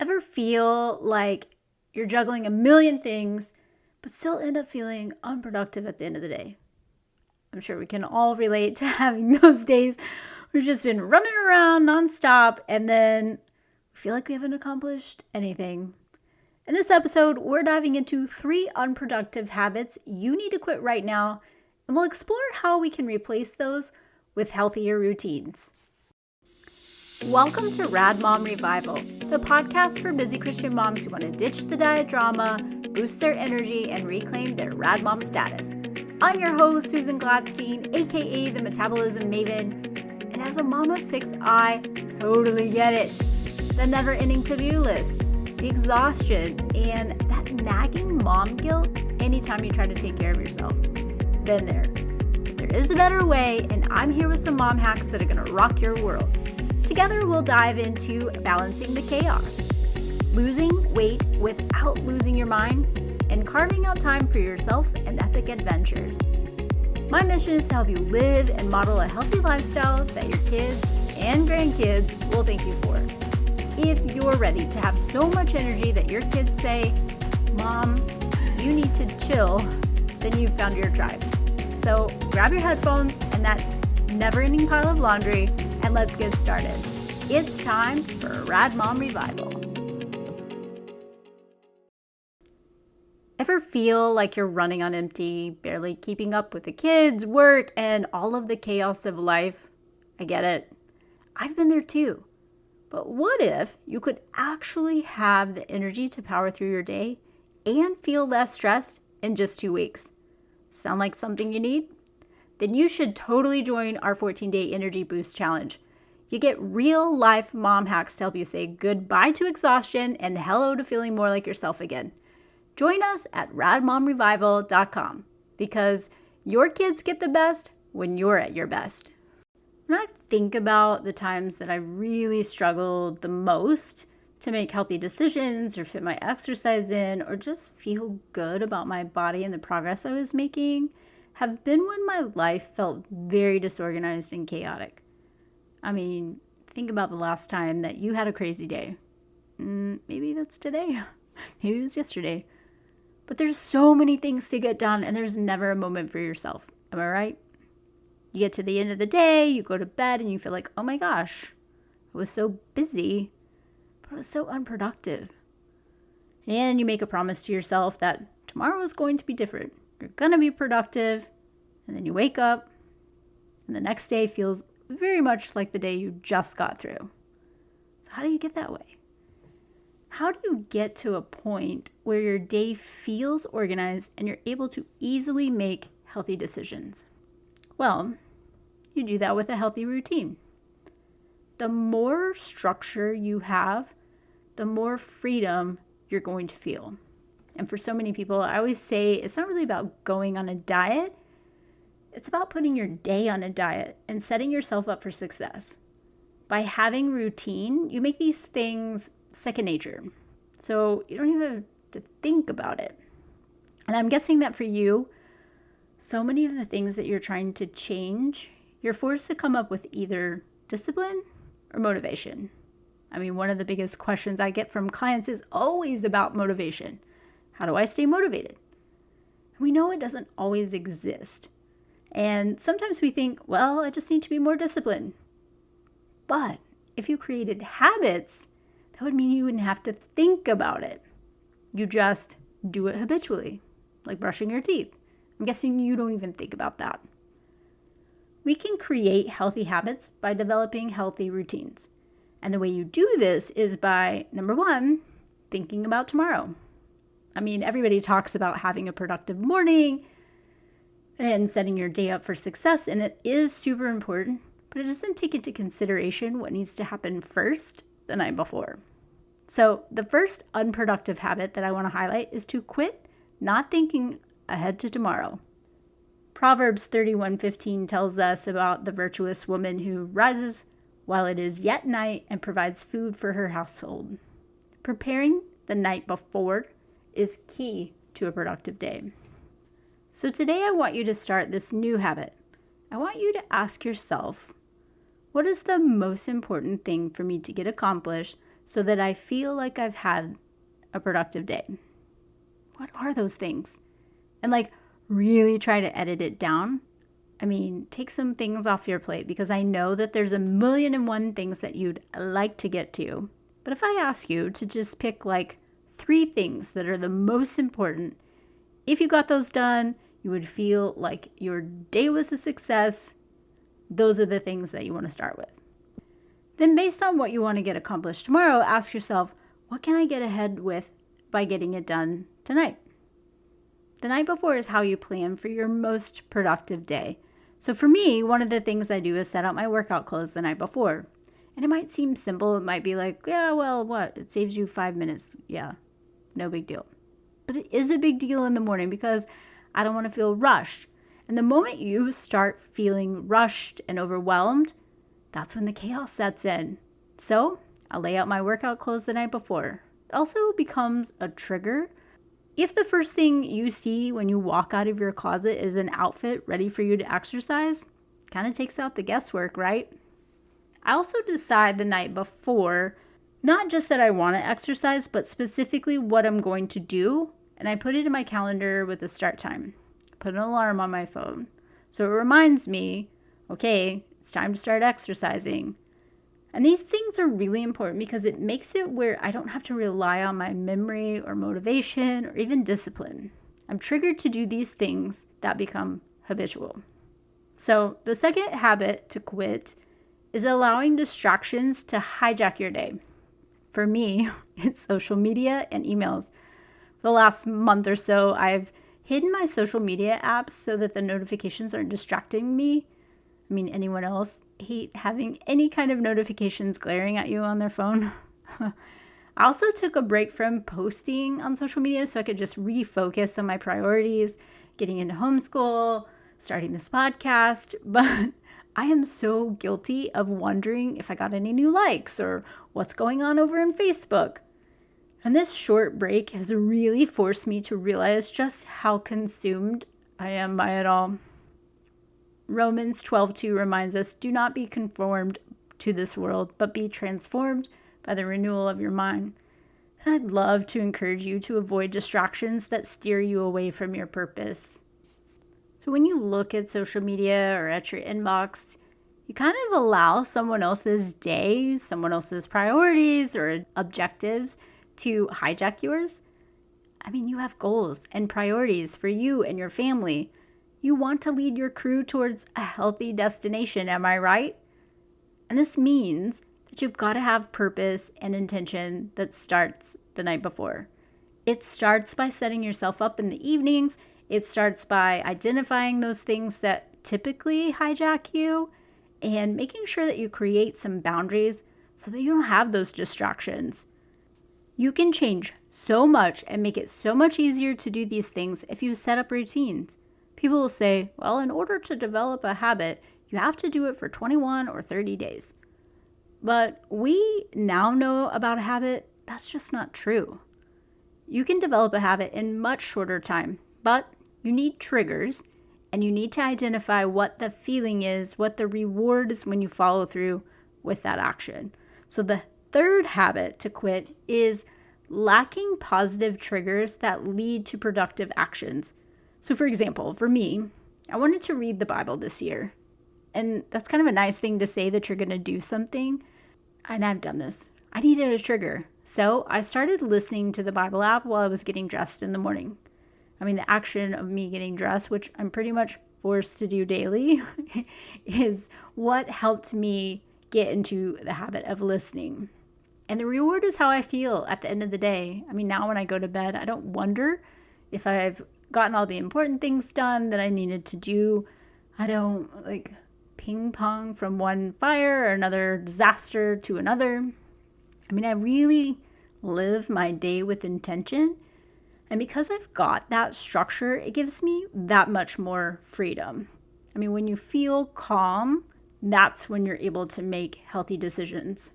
Ever feel like you're juggling a million things, but still end up feeling unproductive at the end of the day? I'm sure we can all relate to having those days where we've just been running around nonstop and then we feel like we haven't accomplished anything. In this episode, we're diving into 3 unproductive habits you need to quit right now, and we'll explore how we can replace those with healthier routines. Welcome to Rad Mom Revival, the podcast for busy Christian moms who want to ditch the diet drama, boost their energy, and reclaim their Rad Mom status. I'm your host, Susan Gladstein, aka the Metabolism Maven, and as a mom of 6, I totally get it. The never-ending to-do list, the exhaustion, and that nagging mom guilt anytime you try to take care of yourself. Been there. There is a better way, and I'm here with some mom hacks that are going to rock your world. Together, we'll dive into balancing the chaos, losing weight without losing your mind, and carving out time for yourself and epic adventures. My mission is to help you live and model a healthy lifestyle that your kids and grandkids will thank you for. If you're ready to have so much energy that your kids say, "Mom, you need to chill," then you've found your tribe. So grab your headphones and that never-ending pile of laundry, and let's get started. It's time for Rad Mom Revival. Ever feel like you're running on empty, barely keeping up with the kids, work, and all of the chaos of life? I get it. I've been there too. But what if you could actually have the energy to power through your day and feel less stressed in just 2 weeks? Sound like something you need? Then you should totally join our 14-day Energy Boost Challenge. You get real-life mom hacks to help you say goodbye to exhaustion and hello to feeling more like yourself again. Join us at radmomrevival.com because your kids get the best when you're at your best. When I think about the times that I really struggled the most to make healthy decisions or fit my exercise in or just feel good about my body and the progress I was making, have been when my life felt very disorganized and chaotic. I mean, think about the last time that you had a crazy day. Maybe that's today. Maybe it was yesterday. But there's so many things to get done and there's never a moment for yourself. Am I right? You get to the end of the day, you go to bed and you feel like, oh my gosh, I was so busy, but it was so unproductive. And you make a promise to yourself that tomorrow is going to be different. You're going to be productive, and then you wake up, and the next day feels very much like the day you just got through. So how do you get that way? How do you get to a point where your day feels organized and you're able to easily make healthy decisions? Well, you do that with a healthy routine. The more structure you have, the more freedom you're going to feel. And for so many people, I always say it's not really about going on a diet. It's about putting your day on a diet and setting yourself up for success. By having routine, you make these things second nature. So you don't even have to think about it. And I'm guessing that for you, so many of the things that you're trying to change, you're forced to come up with either discipline or motivation. I mean, one of the biggest questions I get from clients is always about motivation. How do I stay motivated? And we know it doesn't always exist. And sometimes we think, well, I just need to be more disciplined. But if you created habits, that would mean you wouldn't have to think about it. You just do it habitually, like brushing your teeth. I'm guessing you don't even think about that. We can create healthy habits by developing healthy routines. And the way you do this is by, number 1, thinking about tomorrow. I mean, everybody talks about having a productive morning and setting your day up for success, and it is super important, but it doesn't take into consideration what needs to happen first the night before. So the first unproductive habit that I want to highlight is to quit not thinking ahead to tomorrow. Proverbs 31:15 tells us about the virtuous woman who rises while it is yet night and provides food for her household. Preparing the night before is key to a productive day. So today I want you to start this new habit. I want you to ask yourself, what is the most important thing for me to get accomplished so that I feel like I've had a productive day? What are those things? And really try to edit it down. Take some things off your plate, because I know that there's a million and one things that you'd like to get to. But if I ask you to just pick 3 things that are the most important, if you got those done, you would feel like your day was a success. Those are the things that you want to start with. Then, based on what you want to get accomplished tomorrow, ask yourself, what can I get ahead with by getting it done tonight? The night before is how you plan for your most productive day. So for me, one of the things I do is set out my workout clothes the night before. And it might seem simple. It might be yeah, well, what? It saves you 5 minutes. Yeah, no big deal. But it is a big deal in the morning, because I don't want to feel rushed. And the moment you start feeling rushed and overwhelmed, that's when the chaos sets in. So I'll lay out my workout clothes the night before. It also becomes a trigger. If the first thing you see when you walk out of your closet is an outfit ready for you to exercise, kind of takes out the guesswork, right? I also decide the night before, not just that I want to exercise, but specifically what I'm going to do. And I put it in my calendar with a start time. Put an alarm on my phone, so it reminds me, okay, it's time to start exercising. And these things are really important, because it makes it where I don't have to rely on my memory or motivation or even discipline. I'm triggered to do these things that become habitual. So the second habit to quit is allowing distractions to hijack your day. For me, it's social media and emails. For the last month or so, I've hidden my social media apps so that the notifications aren't distracting me. Anyone else hate having any kind of notifications glaring at you on their phone? I also took a break from posting on social media so I could just refocus on my priorities, getting into homeschool, starting this podcast. But I am so guilty of wondering if I got any new likes or what's going on over in Facebook. And this short break has really forced me to realize just how consumed I am by it all. Romans 12:2 reminds us, do not be conformed to this world, but be transformed by the renewal of your mind. And I'd love to encourage you to avoid distractions that steer you away from your purpose. So when you look at social media or at your inbox, you kind of allow someone else's day, someone else's priorities or objectives to hijack yours. You have goals and priorities for you and your family. You want to lead your crew towards a healthy destination, am I right? And this means that you've got to have purpose and intention that starts the night before. It starts by setting yourself up in the evenings. It starts by identifying those things that typically hijack you and making sure that you create some boundaries so that you don't have those distractions. You can change so much and make it so much easier to do these things if you set up routines. People will say, well, in order to develop a habit, you have to do it for 21 or 30 days. But we now know about a habit that's just not true. You can develop a habit in much shorter time, but you need triggers, and you need to identify what the feeling is, what the reward is when you follow through with that action. So the third habit to quit is lacking positive triggers that lead to productive actions. So for example, for me, I wanted to read the Bible this year. And that's kind of a nice thing to say that you're going to do something. And I've done this. I needed a trigger. So I started listening to the Bible app while I was getting dressed in the morning. The action of me getting dressed, which I'm pretty much forced to do daily, is what helped me get into the habit of listening. And the reward is how I feel at the end of the day. Now when I go to bed, I don't wonder if I've gotten all the important things done that I needed to do. I don't ping pong from one fire or another disaster to another. I really live my day with intention. And because I've got that structure, it gives me that much more freedom. When you feel calm, that's when you're able to make healthy decisions.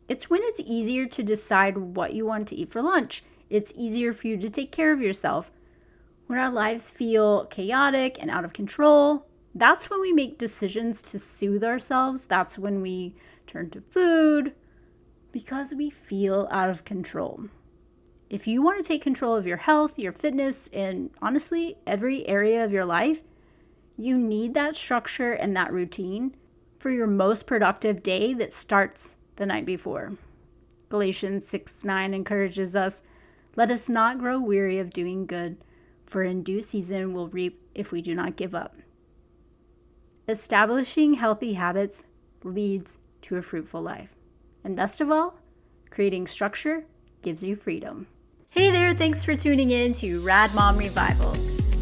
It's when it's easier to decide what you want to eat for lunch. It's easier for you to take care of yourself. When our lives feel chaotic and out of control, that's when we make decisions to soothe ourselves. That's when we turn to food, Because we feel out of control. If you want to take control of your health, your fitness, and honestly, every area of your life, you need that structure and that routine for your most productive day that starts the night before. Galatians 6:9 encourages us, "Let us not grow weary of doing good, for in due season we'll reap if we do not give up." Establishing healthy habits leads to a fruitful life. And best of all, creating structure gives you freedom. Hey there, thanks for tuning in to Rad Mom Revival.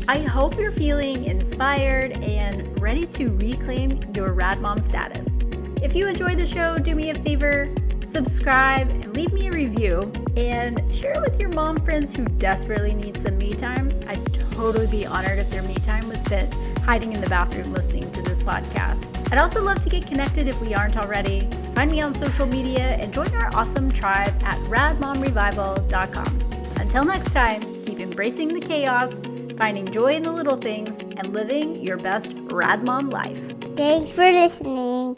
I hope you're feeling inspired and ready to reclaim your Rad Mom status. If you enjoy the show, do me a favor, subscribe and leave me a review and share it with your mom friends who desperately need some me time. I'd totally be honored if their me time was spent hiding in the bathroom listening to this podcast. I'd also love to get connected if we aren't already. Find me on social media and join our awesome tribe at radmomrevival.com. Until next time, keep embracing the chaos, finding joy in the little things, and living your best Rad Mom life. Thanks for listening.